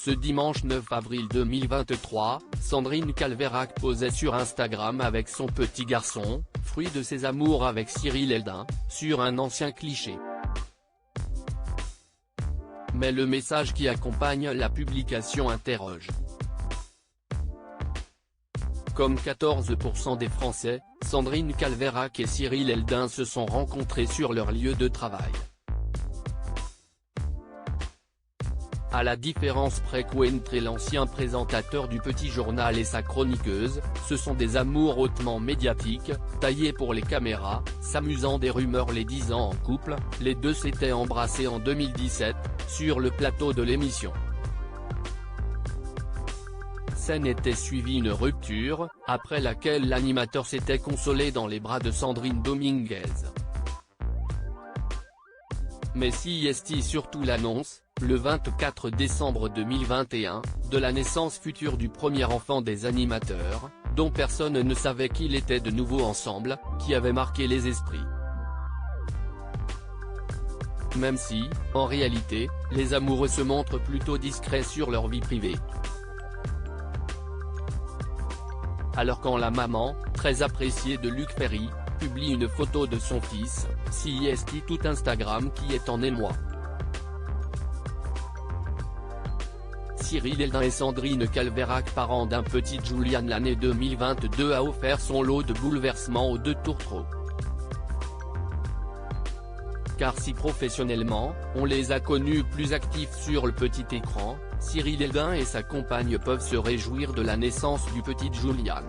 Ce dimanche 9 avril 2023, Sandrine Calveyrac posait sur Instagram avec son petit garçon, fruit de ses amours avec Cyril Eldin, sur un ancien cliché. Mais le message qui accompagne la publication interroge. Comme 14% des Français, Sandrine Calveyrac et Cyril Eldin se sont rencontrés sur leur lieu de travail. À la différence près qu'entre l'ancien présentateur du Petit Journal et sa chroniqueuse, ce sont des amours hautement médiatiques, taillés pour les caméras, s'amusant des rumeurs les disant en couple. Les deux s'étaient embrassés en 2017, sur le plateau de l'émission. Scène était suivie une rupture, après laquelle l'animateur s'était consolé dans les bras de Sandrine Dominguez. Mais si est surtout l'annonce, le 24 décembre 2021, de la naissance future du premier enfant des animateurs, dont personne ne savait qu'ils étaient de nouveau ensemble, qui avait marqué les esprits. Même si, en réalité, les amoureux se montrent plutôt discrets sur leur vie privée. Alors quand la maman, très appréciée de Luc Ferry, publie une photo de son fils, c'est tout Instagram qui est en émoi. Cyril Eldin et Sandrine Calveyrac, parents d'un petit Julian l'année 2022, a offert son lot de bouleversements aux deux tourtereaux. Car si professionnellement, on les a connus plus actifs sur le petit écran, Cyril Eldin et sa compagne peuvent se réjouir de la naissance du petit Julian.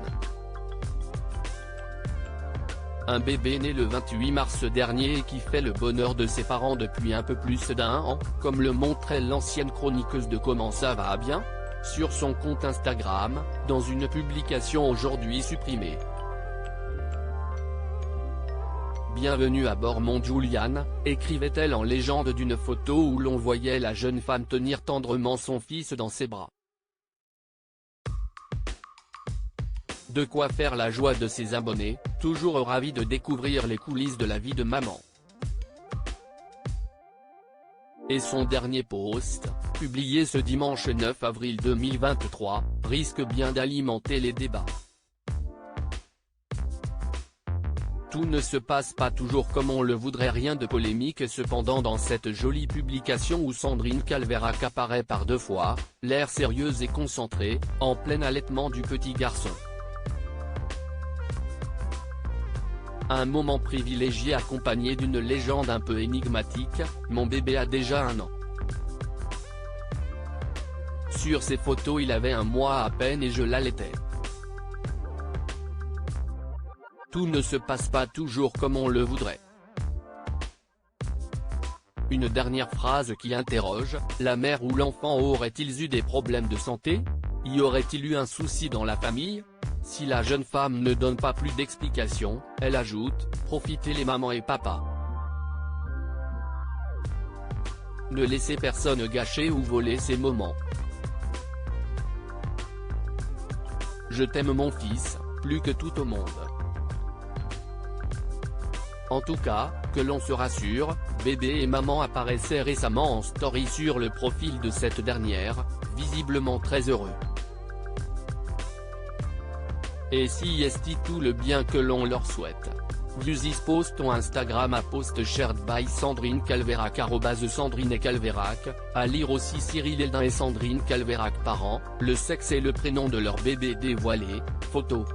Un bébé né le 28 mars dernier et qui fait le bonheur de ses parents depuis un peu plus d'un an, comme le montrait l'ancienne chroniqueuse de Comment ça va bien, sur son compte Instagram, dans une publication aujourd'hui supprimée. Bienvenue à bord mon Julian, écrivait-elle en légende d'une photo où l'on voyait la jeune femme tenir tendrement son fils dans ses bras. De quoi faire la joie de ses abonnés, toujours ravis de découvrir les coulisses de la vie de maman. Et son dernier post, publié ce dimanche 9 avril 2023, risque bien d'alimenter les débats. Tout ne se passe pas toujours comme on le voudrait, rien de polémique cependant dans cette jolie publication où Sandrine Calveyrac apparaît par deux fois, l'air sérieuse et concentrée, en plein allaitement du petit garçon. Un moment privilégié accompagné d'une légende un peu énigmatique, mon bébé a déjà 1 an. Sur ces photos il avait 1 mois à peine et je l'allaitais. Tout ne se passe pas toujours comme on le voudrait. Une dernière phrase qui interroge, la mère ou l'enfant auraient-ils eu des problèmes de santé? Y aurait-il eu un souci dans la famille? Si la jeune femme ne donne pas plus d'explications, elle ajoute, profitez les mamans et papas. Ne laissez personne gâcher ou voler ces moments. Je t'aime mon fils, plus que tout au monde. En tout cas, que l'on se rassure, bébé et maman apparaissaient récemment en story sur le profil de cette dernière, visiblement très heureux. Et si est tout le bien que l'on leur souhaite. Views is post on Instagram à post shared by Sandrine Calveyrac @Sandrine et Calveyrac, à lire aussi Cyril Eldin et Sandrine Calveyrac parents, le sexe et le prénom de leur bébé dévoilé, photo.